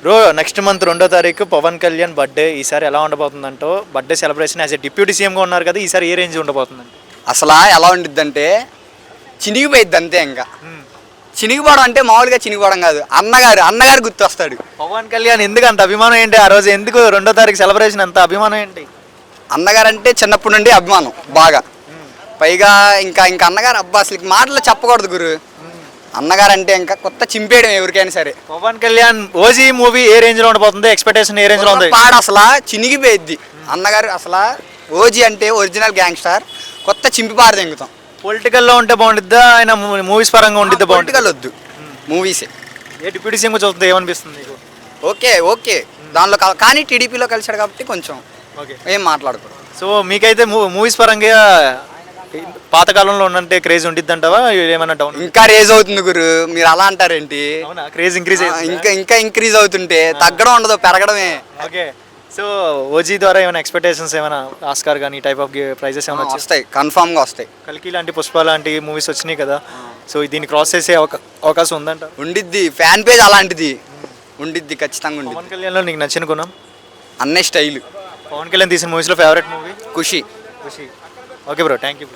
Bro next month 2వ తారీఖు Pawan Kalyan birthday. ఈసారి ఎలా ఉండబోతుందంటో birthday celebration as a deputy సీఎంగా ఉన్నారు కదా, ఈసారి ఏ రేంజ్ ఉండబోతుందండి? అసలు ఎలా ఉండిద్దంటే చినిగిపోయిద్ది అంతే. ఇంకా చినిగిపోవడం అంటే మామూలుగా చినిగిపోవడం కాదు, అన్నగారు గుర్తొస్తాడు. పవన్ కళ్యాణ్ ఎందుకు అంత అభిమానం ఏంటి? ఆ రోజు ఎందుకు 2వ తారీఖు సెలబ్రేషన్ అంత అభిమానం ఏంటి? అన్నగారు అంటే చిన్నప్పటి నుండి అభిమానం బాగా. పైగా ఇంకా అన్నగారు అబ్బా అసలు మాటలు చెప్పకూడదు గురు. అన్నగారు అంటే ఇంకా కొత్త చింపేయడం ఎవరికైనా సరే. పవన్ కళ్యాణ్ ఓజీ మూవీ ఏ రేంజ్ లో ఉండబోతుంది? ఎక్స్పెక్టేషన్ ఏ రేంజ్ లో ఉంది? పాడు అసలు చినిగిపోయిద్ది. అన్నగారు అసలు ఓజీ అంటే ఒరిజినల్ గ్యాంగ్స్టర్, కొత్త చింపి పాడు తెంగుతాం. పొలిటికల్ లో ఉంటే బాగుండిద్దా, ఆయన మూవీస్ పరంగా ఉండిద్దా? పొలిటికల్ వద్దు, మూవీసే. ఏ డిప్యూటీ సీఎం చూస్తుంది ఏమనిపిస్తుంది నీకు? ఓకే దానిలో కానీ టీడీపీలో కలిసాడు కాబట్టి కొంచెం ఏం మాట్లాడకూడదు. సో మీకైతే మూవీస్ పరంగా పాతకాలంలో ఉన్నంటే క్రేజ్ ఉండిద్ది అంటావా? ఏమన్నా డౌన్? ఇంకా రేజ్ అవుతుంది గురు, మీరు అలా అంటారేంటి? క్రేజ్ ఇంక్రీజ్ ఇంకా ఇంక్రీజ్ అవుతుంటే తగ్గడం ఉండదు, పెరగడమే. ఓకే. సో ఓజీ ద్వారా ఏమైనా ఎక్స్పెక్టేషన్స్, ఏమైనా ఆస్కార్ కానీ టైప్ ఆఫ్ ప్రైజెస్ ఏమైనా వస్తాయి? కన్ఫామ్గా వస్తాయి. కల్కి లాంటి, పుష్ప లాంటి మూవీస్ వచ్చినాయి కదా, సో దీన్ని క్రాస్ చేసే అవకాశం ఉందంట? ఉండిద్ది, ఫ్యాన్ పేజ్ అలాంటిది ఉండిద్ది, ఖచ్చితంగా ఉండిద్ది. పవన్ కళ్యాణ్లో నీకు నచ్చిన గుణం? అన్నే స్టైల్. పవన్ కళ్యాణ్ తీసిన మూవీస్లో favourite movie? Kushi. Okay bro, thank you.